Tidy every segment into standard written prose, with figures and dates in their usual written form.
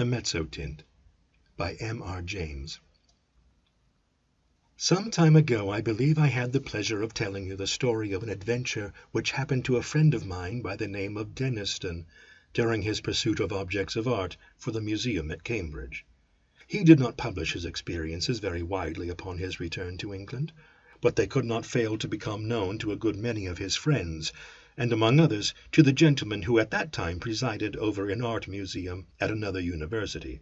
The Mezzotint by M.R. James. Some time ago I believe I had the pleasure of telling you the story of an adventure which happened to a friend of mine by the name of Denniston during his pursuit of objects of art for the museum at Cambridge. He did not publish his experiences very widely upon his return to England, but they could not fail to become known to a good many of his friends, and among others to the gentleman who at that time presided over an art museum at another university.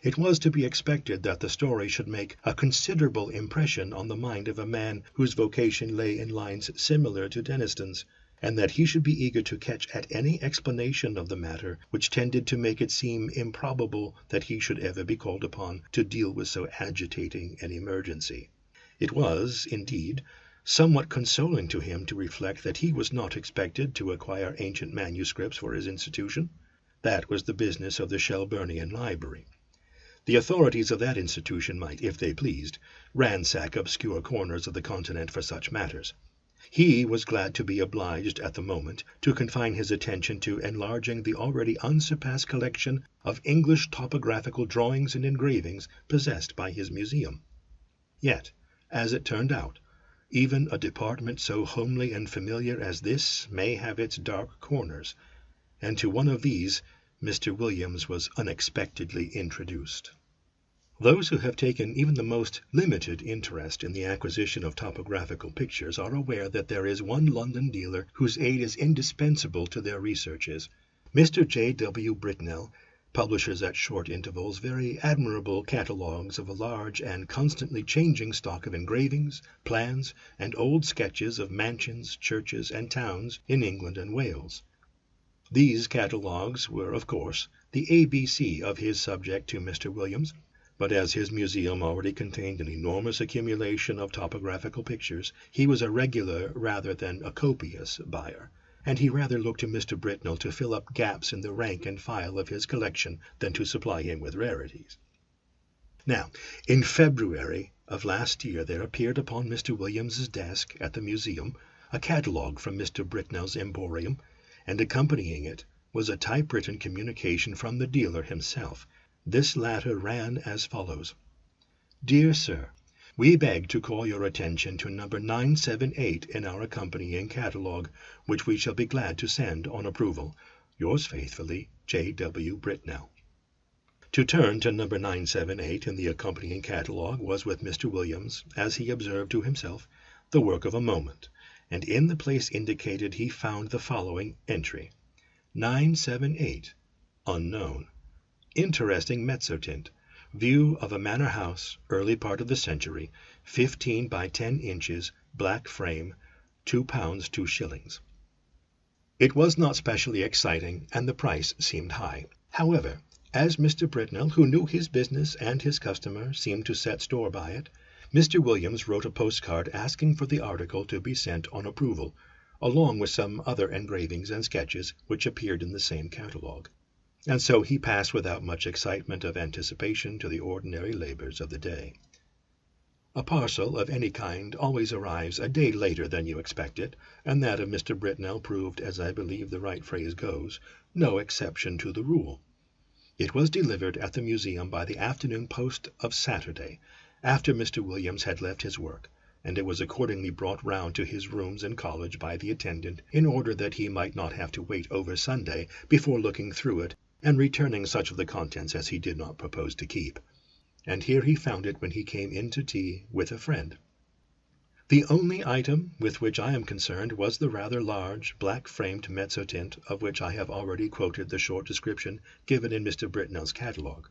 It was to be expected that the story should make a considerable impression on the mind of a man whose vocation lay in lines similar to Denniston's, and that he should be eager to catch at any explanation of the matter which tended to make it seem improbable that he should ever be called upon to deal with so agitating an emergency. It was, indeed, somewhat consoling to him to reflect that he was not expected to acquire ancient manuscripts for his institution. That was the business of the Shelburnian Library. The authorities of that institution might, if they pleased, ransack obscure corners of the continent for such matters. He was glad to be obliged at the moment to confine his attention to enlarging the already unsurpassed collection of English topographical drawings and engravings possessed by his museum. Yet, as it turned out, even a department so homely and familiar as this may have its dark corners, and to one of these Mr. Williams was unexpectedly introduced. Those who have taken even the most limited interest in the acquisition of topographical pictures are aware that there is one London dealer whose aid is indispensable to their researches. Mr. J. W. Britnell publishes at short intervals very admirable catalogues of a large and constantly changing stock of engravings, plans, and old sketches of mansions, churches, and towns in England and Wales. These catalogues were, of course, the ABC of his subject to Mr. Williams, but as his museum already contained an enormous accumulation of topographical pictures, he was a regular rather than a copious buyer, and he rather looked to Mr. Britnell to fill up gaps in the rank and file of his collection than to supply him with rarities. Now, in February of last year there appeared upon Mr. Williams's desk at the museum a catalogue from Mr. Britnell's emporium, and accompanying it was a typewritten communication from the dealer himself. This latter ran as follows: Dear Sir, we beg to call your attention to number 978 in our accompanying catalogue, which we shall be glad to send on approval. Yours faithfully, J. W. Britnell. To turn to number 978 in the accompanying catalogue was with Mr. Williams, as he observed to himself, the work of a moment, and in the place indicated he found the following entry: 978, unknown. Interesting Mezzotint. View of a manor house, early part of the century, 15 by 10 inches, black frame, £2 2s. It was not specially exciting, and the price seemed high. However, as Mr. Britnell, who knew his business and his customer, seemed to set store by it, Mr. Williams wrote a postcard asking for the article to be sent on approval, along with some other engravings and sketches which appeared in the same catalogue. And so he passed without much excitement of anticipation to the ordinary labors of the day. A parcel of any kind always arrives a day later than you expect it, and that of Mr. Britnell proved, as I believe the right phrase goes, no exception to the rule. It was delivered at the museum by the afternoon post of Saturday, after Mr. Williams had left his work, and it was accordingly brought round to his rooms in college by the attendant, in order that he might not have to wait over Sunday before looking through it and returning such of the contents as he did not propose to keep. And here he found it when he came in to tea with a friend. The only item with which I am concerned was the rather large, black-framed Mezzotint, of which I have already quoted the short description given in Mr. Britnell's catalogue.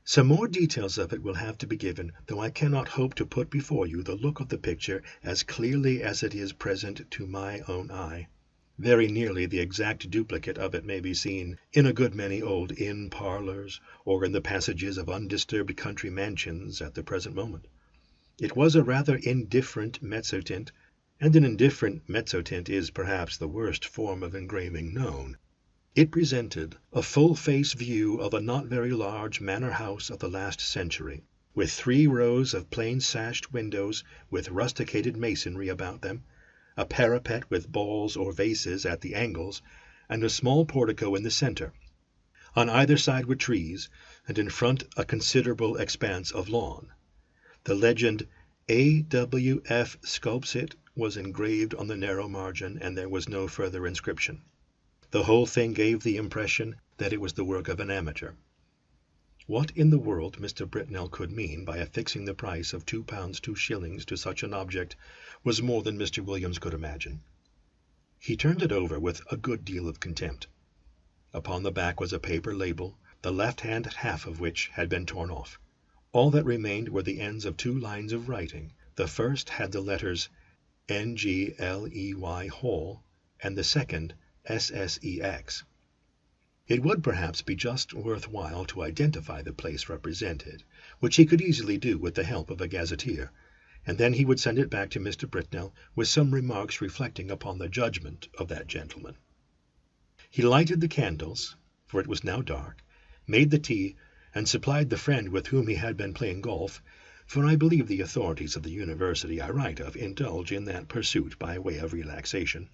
Some more details of it will have to be given, though I cannot hope to put before you the look of the picture as clearly as it is present to my own eye. Very nearly the exact duplicate of it may be seen in a good many old inn parlours, or in the passages of undisturbed country mansions at the present moment. It was a rather indifferent Mezzotint, and an indifferent Mezzotint is perhaps the worst form of engraving known. It presented a full-face view of a not very large manor house of the last century, with 3 rows of plain-sashed windows with rusticated masonry about them, a parapet with balls or vases at the angles, and a small portico in the centre. On either side were trees, and in front a considerable expanse of lawn. The legend A.W.F. Sculpsit was engraved on the narrow margin, and there was no further inscription. The whole thing gave the impression that it was the work of an amateur. What in the world Mr. Britnell could mean by affixing the price of £2 2s to such an object was more than Mr. Williams could imagine. He turned it over with a good deal of contempt. Upon the back was a paper label, the left-hand half of which had been torn off. All that remained were the ends of 2 lines of writing. The first had the letters NGLEY Hall, and the second SSEX. It would perhaps be just worth while to identify the place represented, which he could easily do with the help of a gazetteer, and then he would send it back to Mr. Britnell with some remarks reflecting upon the judgment of that gentleman. He lighted the candles, for it was now dark, made the tea, and supplied the friend with whom he had been playing golf, for I believe the authorities of the university I write of indulge in that pursuit by way of relaxation,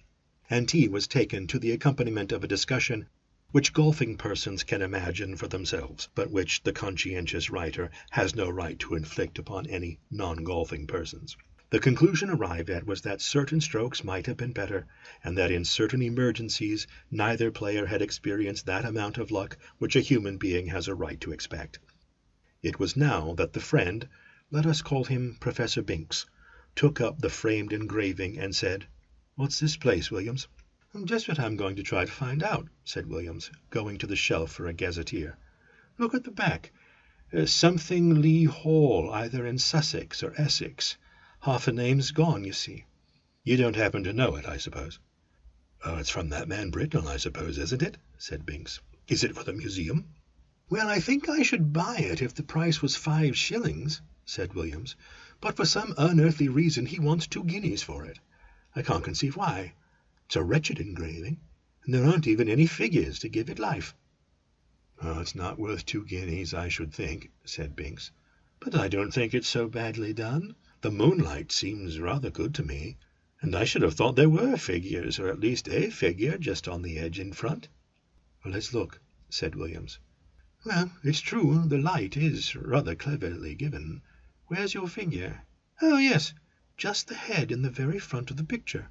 and tea was taken to the accompaniment of a discussion which golfing persons can imagine for themselves, but which the conscientious writer has no right to inflict upon any non-golfing persons. The conclusion arrived at was that certain strokes might have been better, and that in certain emergencies neither player had experienced that amount of luck which a human being has a right to expect. It was now that the friend, let us call him Professor Binks, took up the framed engraving and said, "What's this place, Williams?" "Just what I'm going to try to find out," said Williams, going to the shelf for a gazetteer. "Look at the back. Something Lee Hall, either in Sussex or Essex. Half the name's gone, you see." "You don't happen to know it, I suppose?" "Oh, it's from that man Britnell, I suppose, isn't it?" said Binks. "Is it for the museum?" "Well, I think I should buy it if the price was 5 shillings," said Williams, "but for some unearthly reason he wants 2 guineas for it. I can't conceive why. It's a wretched engraving, and there aren't even any figures to give it life." "Oh, it's not worth 2 guineas, I should think," said Binks. "But I don't think it's so badly done. The moonlight seems rather good to me, and I should have thought there were figures, or at least a figure just on the edge in front." "Well, let's look," said Williams. "Well, it's true, the light is rather cleverly given. Where's your figure? Oh, yes, just the head in the very front of the picture."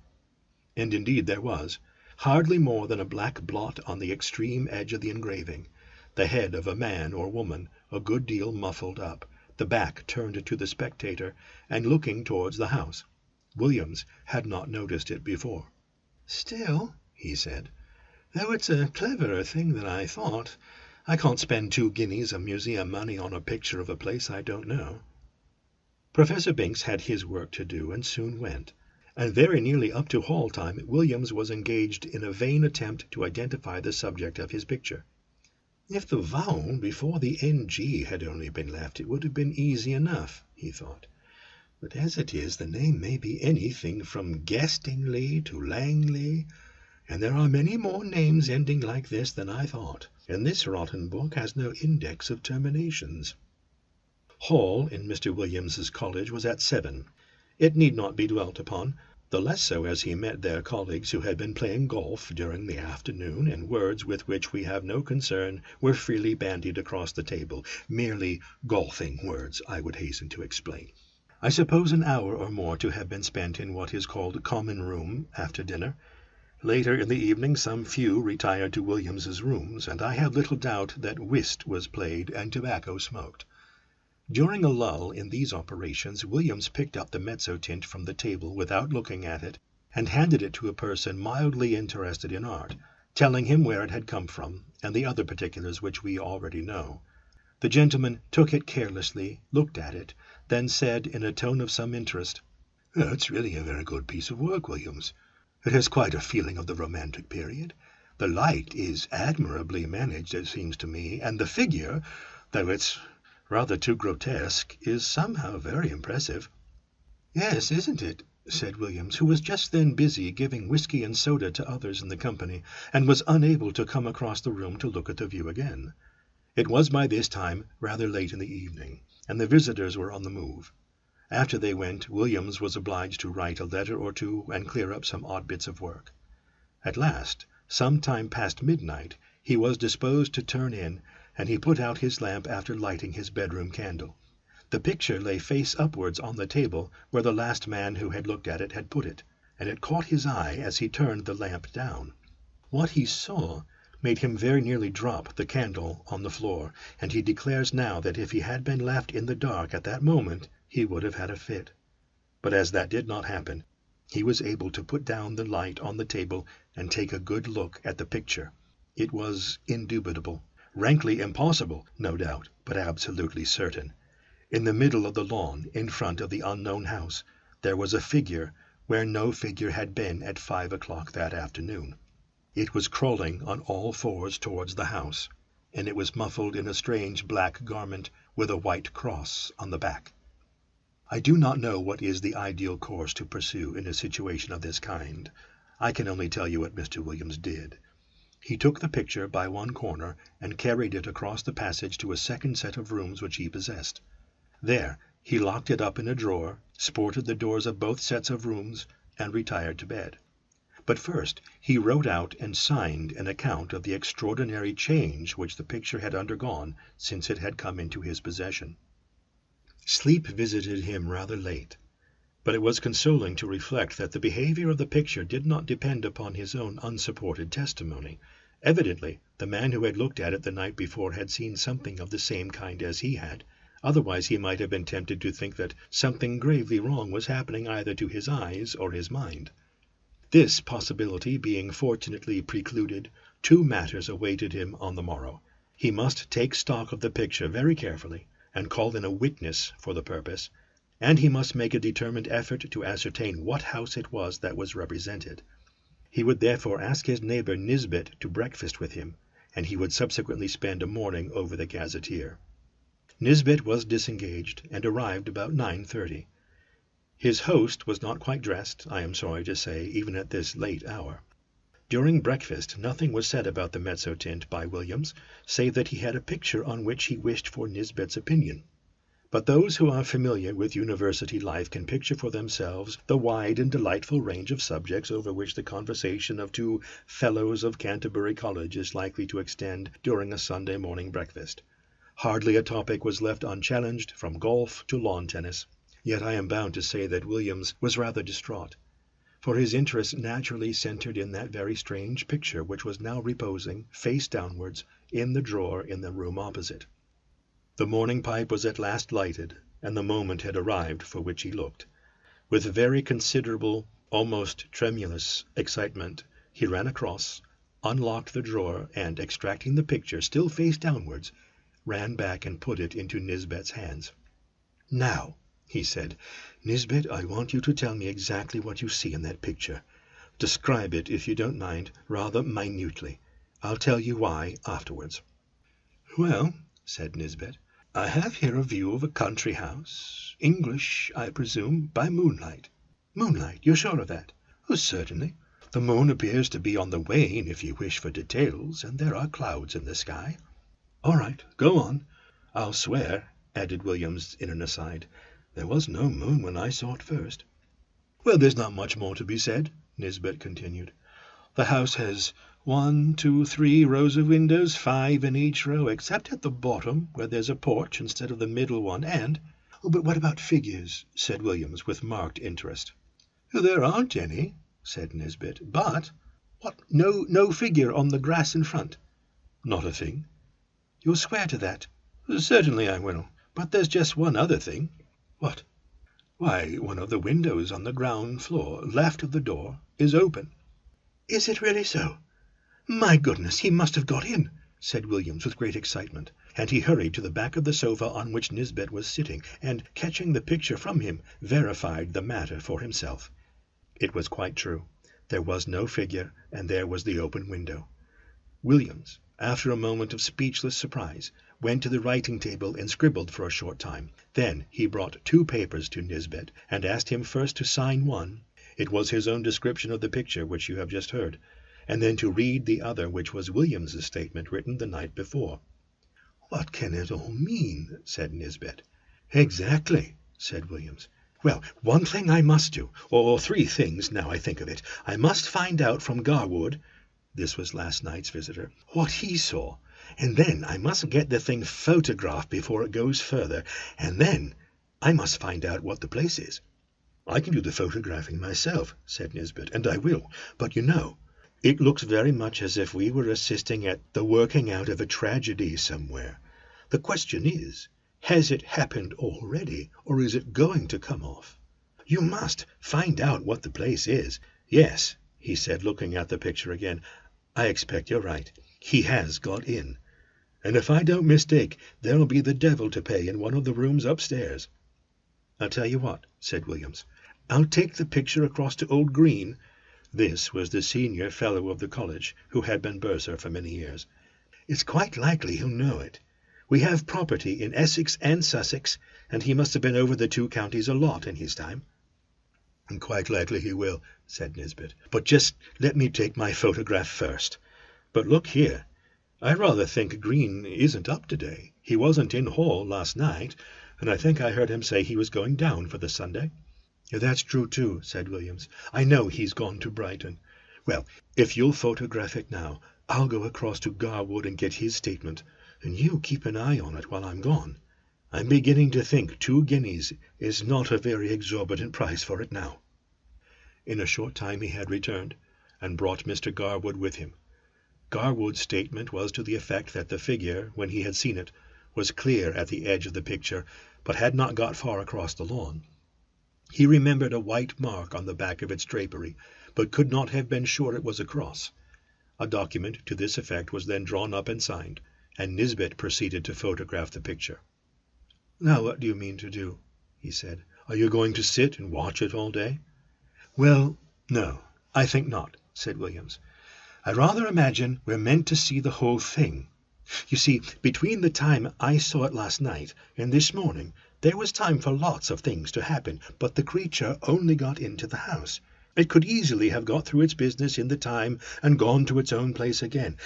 And indeed there was, hardly more than a black blot on the extreme edge of the engraving, the head of a man or woman a good deal muffled up, the back turned to the spectator, and looking towards the house. Williams had not noticed it before. "Still," he said, "though it's a cleverer thing than I thought, I can't spend 2 guineas of museum money on a picture of a place I don't know." Professor Binks had his work to do, and soon went, and very nearly up to hall time Williams was engaged in a vain attempt to identify the subject of his picture. If the vowel before the NG had only been left, it would have been easy enough, he thought. But as it is, the name may be anything from Guestingley to Langley, and there are many more names ending like this than I thought, and this rotten book has no index of terminations. Hall in Mr. Williams's college was at 7. It need not be dwelt upon, the less so as he met there colleagues who had been playing golf during the afternoon, and words with which we have no concern were freely bandied across the table, merely golfing words, I would hasten to explain. I suppose an hour or more to have been spent in what is called common room after dinner. Later in the evening some few retired to Williams's rooms, and I have little doubt that whist was played and tobacco smoked. During a lull in these operations, Williams picked up the Mezzotint from the table without looking at it, and handed it to a person mildly interested in art, telling him where it had come from, and the other particulars which we already know. The gentleman took it carelessly, looked at it, then said in a tone of some interest, "It's really a very good piece of work, Williams. It has quite a feeling of the romantic period. The light is admirably managed, it seems to me, and the figure, though it's rather too grotesque, is somehow very impressive." "Yes, isn't it?" said Williams, who was just then busy giving whisky and soda to others in the company, and was unable to come across the room to look at the view again. It was by this time rather late in the evening, and the visitors were on the move. After they went, Williams was obliged to write a letter or two and clear up some odd bits of work. At last, some time past midnight, he was disposed to turn in, and he put out his lamp after lighting his bedroom candle. The picture lay face upwards on the table where the last man who had looked at it had put it, and it caught his eye as he turned the lamp down. What he saw made him very nearly drop the candle on the floor, and he declares now that if he had been left in the dark at that moment he would have had a fit. But as that did not happen, he was able to put down the light on the table and take a good look at the picture. It was indubitable, rankly impossible, no doubt, but absolutely certain. In the middle of the lawn, in front of the unknown house, there was a figure where no figure had been at 5 o'clock that afternoon. It was crawling on all fours towards the house, and it was muffled in a strange black garment with a white cross on the back. I do not know what is the ideal course to pursue in a situation of this kind. I can only tell you what Mr. Williams did. He took the picture by one corner and carried it across the passage to a second set of rooms which he possessed. There he locked it up in a drawer, sported the doors of both sets of rooms, and retired to bed. But first he wrote out and signed an account of the extraordinary change which the picture had undergone since it had come into his possession. Sleep visited him rather late, but it was consoling to reflect that the behavior of the picture did not depend upon his own unsupported testimony. Evidently the man who had looked at it the night before had seen something of the same kind as he had. Otherwise he might have been tempted to think that something gravely wrong was happening either to his eyes or his mind. This possibility being fortunately precluded, two matters awaited him on the morrow. He must take stock of the picture very carefully, and call in a witness for the purpose, and he must make a determined effort to ascertain what house it was that was represented. He would therefore ask his neighbour Nisbet to breakfast with him, and he would subsequently spend a morning over the gazetteer. Nisbet was disengaged, and arrived about 9:30. His host was not quite dressed, I am sorry to say, even at this late hour. During breakfast nothing was said about the Mezzotint by Williams, save that he had a picture on which he wished for Nisbet's opinion. But those who are familiar with university life can picture for themselves the wide and delightful range of subjects over which the conversation of two fellows of Canterbury College is likely to extend during a Sunday morning breakfast. Hardly a topic was left unchallenged, from golf to lawn tennis. Yet I am bound to say that Williams was rather distraught, for his interest naturally centred in that very strange picture which was now reposing, face downwards, in the drawer in the room opposite. The morning pipe was at last lighted, and the moment had arrived for which he looked. With very considerable, almost tremulous excitement, he ran across, unlocked the drawer, and, extracting the picture, still face downwards, ran back and put it into Nisbet's hands. "Now," he said, "Nisbet, I want you to tell me exactly what you see in that picture. Describe it, if you don't mind, rather minutely. I'll tell you why afterwards." "Well," said Nisbet, "I have here a view of a country house, English, I presume, by moonlight." "Moonlight? You're sure of that?" "Oh, certainly. The moon appears to be on the wane, if you wish for details, and there are clouds in the sky." "All right, go on." "I'll swear," added Williams in an aside, "there was no moon when I saw it first." "Well, there's not much more to be said," Nisbet continued. "The house has 1, 2, 3 rows of windows, 5 in each row, except at the bottom, where there's a porch instead of the middle one, and—" "Oh, but what about figures?" said Williams, with marked interest. "There aren't any," said Nisbet, "but—" "What, no figure on the grass in front?" "Not a thing." "You'll swear to that?" "Certainly I will. But there's just one other thing." "What?" "Why, one of the windows on the ground floor, left of the door, is open." "Is it really so? My goodness, he must have got in," said Williams with great excitement, and he hurried to the back of the sofa on which Nisbet was sitting, and, catching the picture from him, verified the matter for himself. It was quite true. There was no figure, and there was the open window. Williams, after a moment of speechless surprise, went to the writing-table and scribbled for a short time. Then he brought 2 papers to Nisbet, and asked him first to sign one. It was his own description of the picture which you have just heard, and then to read the other, which was Williams's statement written the night before. "What can it all mean?" said Nisbet. "Exactly," said Williams. "Well, one thing I must do, or 3 things, now I think of it. I must find out from Garwood—" This was last night's visitor. What he saw. And then I must get the thing photographed before it goes further, and then I must find out what the place is. I can do the photographing myself, said Nisbet, and I will, but you know, it looks very much as if we were assisting at the working out of a tragedy somewhere. The question is, has it happened already, or is it going to come off? You must find out what the place is. Yes, he said, looking at the picture again, I expect you're right. He has got in. And if I don't mistake, there'll be the devil to pay in one of the rooms upstairs. I'll tell you what, said Williams. I'll take the picture across to old Green. This was the senior fellow of the college, who had been bursar for many years. It's quite likely he'll know it. We have property in Essex and Sussex, and he must have been over the two counties a lot in his time. And quite likely he will, said Nisbet. But just let me take my photograph first. But look here, I rather think Green isn't up today. He wasn't in hall last night, and I think I heard him say he was going down for the Sunday. That's true too, said Williams. I know he's gone to Brighton. Well, if you'll photograph it now, I'll go across to Garwood and get his statement, and you keep an eye on it while I'm gone. I'm beginning to think 2 guineas is not a very exorbitant price for it now. In a short time he had returned, and brought Mr. Garwood with him. Garwood's statement was to the effect that the figure, when he had seen it, was clear at the edge of the picture, but had not got far across the lawn. He remembered a white mark on the back of its drapery, but could not have been sure it was a cross. A document to this effect was then drawn up and signed, and Nisbet proceeded to photograph the picture. Now what do you mean to do? He said. Are you going to sit and watch it all day? Well, no, I think not, said Williams. I rather imagine we're meant to see the whole thing. You see, between the time I saw it last night and this morning, there was time for lots of things to happen, but the creature only got into the house. It could easily have got through its business in the time and gone to its own place again.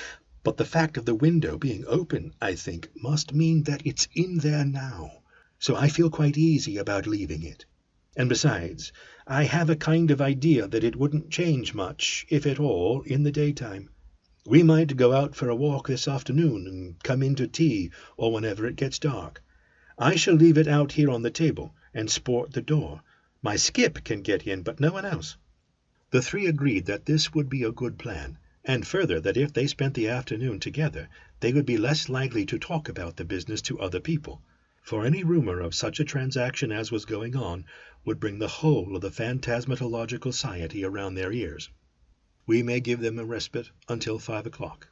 But the fact of the window being open, I think, must mean that it's in there now. So I feel quite easy about leaving it. And besides, I have a kind of idea that it wouldn't change much, if at all, in the daytime. We might go out for a walk this afternoon and come in to tea, or whenever it gets dark. I shall leave it out here on the table and sport the door. My skip can get in, but no one else. The three agreed that this would be a good plan, and further that if they spent the afternoon together, they would be less likely to talk about the business to other people, for any rumour of such a transaction as was going on would bring the whole of the Phantasmatological Society around their ears. We may give them a respite until 5 o'clock.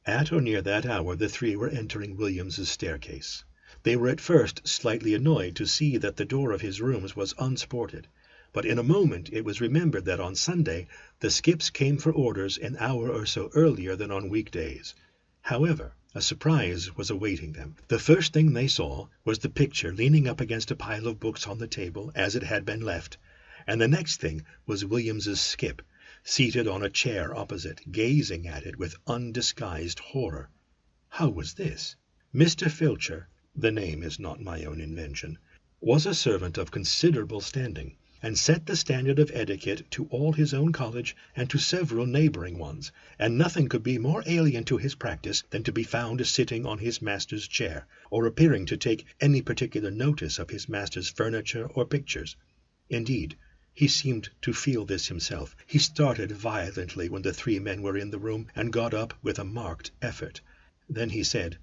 At or near that hour the three were entering Williams's staircase. They were at first slightly annoyed to see that the door of his rooms was unsported, but in a moment it was remembered that on Sunday the skips came for orders an hour or so earlier than on weekdays. However, a surprise was awaiting them. The first thing they saw was the picture leaning up against a pile of books on the table as it had been left, and the next thing was Williams's skip, seated on a chair opposite, gazing at it with undisguised horror. How was this? Mr. Filcher, the name is not my own invention, was a servant of considerable standing, and set the standard of etiquette to all his own college and to several neighbouring ones, and nothing could be more alien to his practice than to be found sitting on his master's chair, or appearing to take any particular notice of his master's furniture or pictures. Indeed, he seemed to feel this himself. He started violently when the three men were in the room, and got up with a marked effort. Then he said,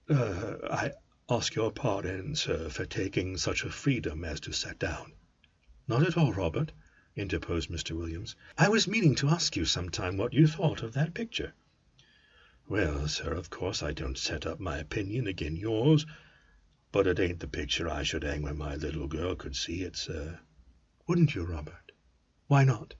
I ask your pardon, sir, for taking such a freedom as to sit down. Not at all, Robert, interposed Mr. Williams. I was meaning to ask you sometime what you thought of that picture. Well, sir, of course I don't set up my opinion agin yours, but it ain't the picture I should hang where my little girl could see it, sir. Wouldn't you, Robert? Why not?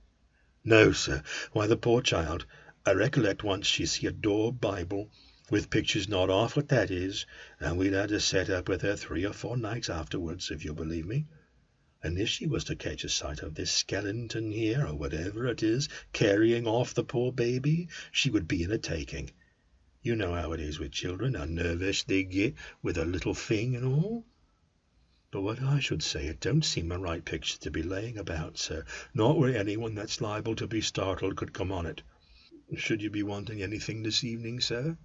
No, sir. Why, the poor child, I recollect once she see a daubed Bible, with pictures not off what that is, and we'd had to set up with her 3 or 4 nights afterwards, if you'll believe me. And if she was to catch a sight of this skeleton here, or whatever it is, carrying off the poor baby, she would be in a taking. You know how it is with children, how nervous they get with a little thing and all. But what I should say, it don't seem a right picture to be laying about, sir, not where anyone that's liable to be startled could come on it. Should you be wanting anything this evening, sir?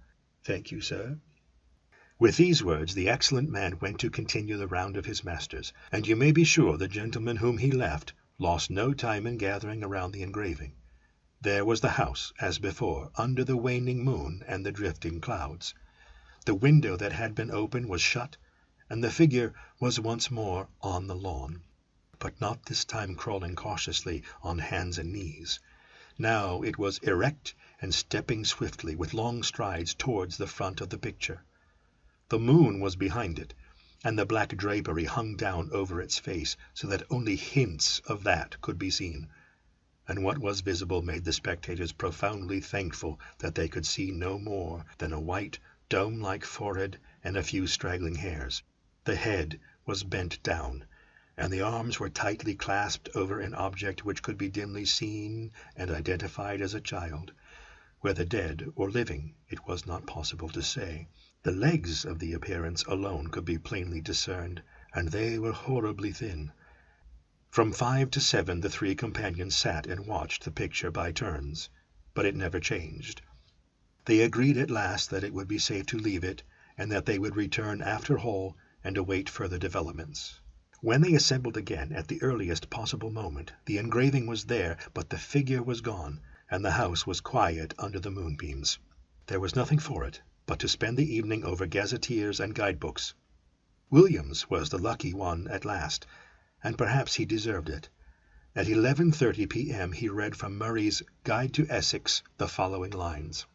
Thank you, sir." With these words the excellent man went to continue the round of his masters, and you may be sure the gentleman whom he left lost no time in gathering around the engraving. There was the house, as before, under the waning moon and the drifting clouds. The window that had been open was shut, and the figure was once more on the lawn, but not this time crawling cautiously on hands and knees. Now it was erect and stepping swiftly with long strides towards the front of the picture. The moon was behind it, and the black drapery hung down over its face so that only hints of that could be seen, and what was visible made the spectators profoundly thankful that they could see no more than a white, dome-like forehead and a few straggling hairs. The head was bent down, and the arms were tightly clasped over an object which could be dimly seen and identified as a child. Whether dead or living, it was not possible to say. The legs of the appearance alone could be plainly discerned, and they were horribly thin. From 5 to 7 the three companions sat and watched the picture by turns, but it never changed. They agreed at last that it would be safe to leave it, and that they would return after Hall and await further developments. When they assembled again at the earliest possible moment, the engraving was there, but the figure was gone, and the house was quiet under the moonbeams. There was nothing for it but to spend the evening over gazetteers and guidebooks. Williams was the lucky one at last, and perhaps he deserved it. At 11:30 p.m. he read from Murray's Guide to Essex the following lines: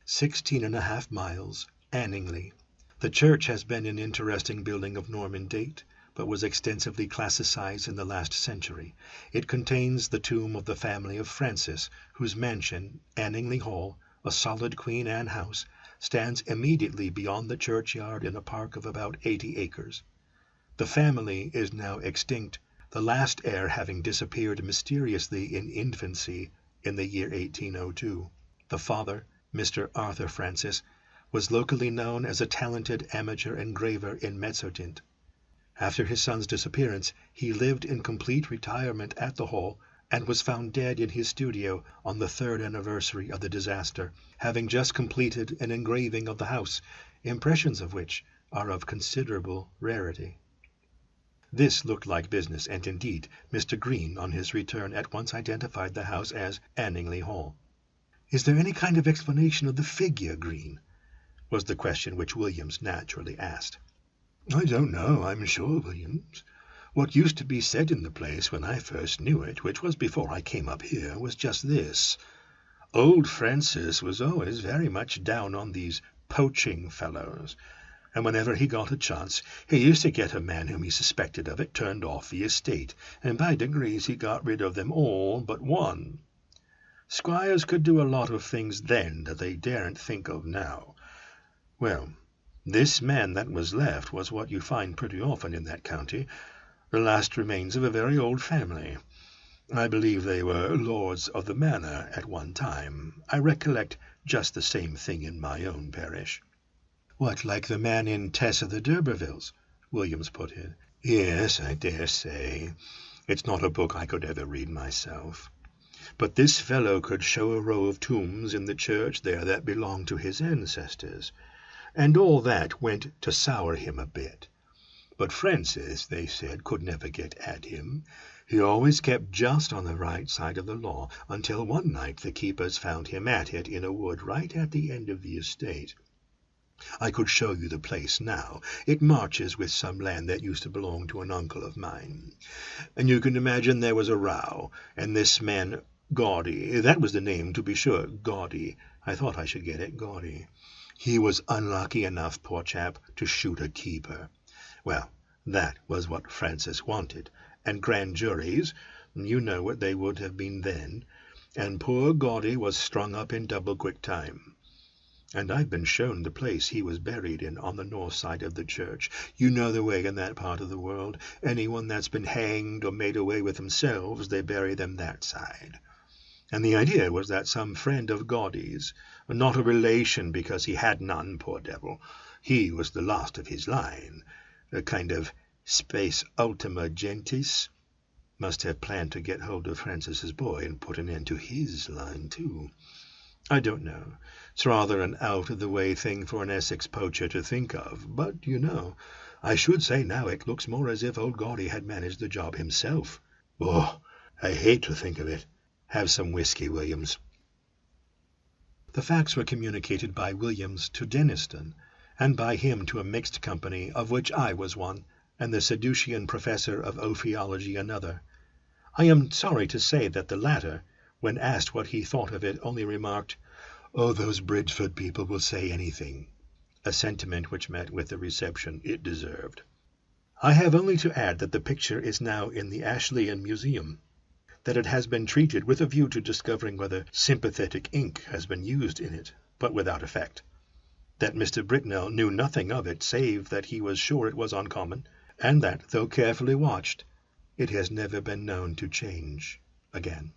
16½ miles, Anningley. The church has been an interesting building of Norman date, but was extensively classicized in the last century. It contains the tomb of the family of Francis, whose mansion, Anningley Hall, a solid Queen Anne house, stands immediately beyond the churchyard in a park of about 80 acres. The family is now extinct, the last heir having disappeared mysteriously in infancy in the year 1802. The father, Mr. Arthur Francis, was locally known as a talented amateur engraver in Mezzotint. After his son's disappearance, he lived in complete retirement at the Hall, and was found dead in his studio on the 3rd anniversary of the disaster, having just completed an engraving of the house, impressions of which are of considerable rarity. This looked like business, and indeed Mr. Green on his return at once identified the house as Anningley Hall. "Is there any kind of explanation of the figure, Green?" was the question which Williams naturally asked. "I don't know, I'm sure, Williams. What used to be said in the place when I first knew it, which was before I came up here, was just this. Old Francis was always very much down on these poaching fellows, and whenever he got a chance he used to get a man whom he suspected of it turned off the estate, and by degrees he got rid of them all but one. Squires could do a lot of things then that they daren't think of now. Well, this man that was left was what you find pretty often in that county, the last remains of a very old family. I believe they were lords of the manor at one time. I recollect just the same thing in my own parish." "What, like the man in Tess of the d'Urbervilles?" Williams put in. "Yes, I dare say. It's not a book I could ever read myself. But this fellow could show a row of tombs in the church there that belonged to his ancestors, and all that went to sour him a bit. But Francis, they said, could never get at him. He always kept just on the right side of the law, until one night the keepers found him at it in a wood right at the end of the estate. I could show you the place now. It marches with some land that used to belong to an uncle of mine. And you can imagine there was a row, and this man Gaudy, that was the name, to be sure, Gaudy. I thought I should get it, Gaudy. He was unlucky enough, poor chap, to shoot a keeper. Well, that was what Francis wanted, and grand juries, you know what they would have been then, and poor Gaudy was strung up in double quick time. And I've been shown the place he was buried in on the north side of the church. You know the way in that part of the world. Anyone that's been hanged or made away with themselves, they bury them that side. And the idea was that some friend of Gaudy's, not a relation because he had none, poor devil, he was the last of his line, a kind of spes ultima gentis, must have planned to get hold of Francis's boy and put an end to his line too. I don't know. It's rather an out-of-the-way thing for an Essex poacher to think of, but, I should say now it looks more as if old Gaudy had managed the job himself. Oh, I hate to think of it. Have some whiskey, Williams." The facts were communicated by Williams to Denniston, and by him to a mixed company, of which I was one, and the Seducian professor of ophiology another. I am sorry to say that the latter, when asked what he thought of it, only remarked, "Oh, those Bridgeford people will say anything," a sentiment which met with the reception it deserved. I have only to add that the picture is now in the Ashleyan Museum, that it has been treated with a view to discovering whether sympathetic ink has been used in it, but without effect, that Mr. Britnell knew nothing of it save that he was sure it was uncommon, and that, though carefully watched, it has never been known to change again.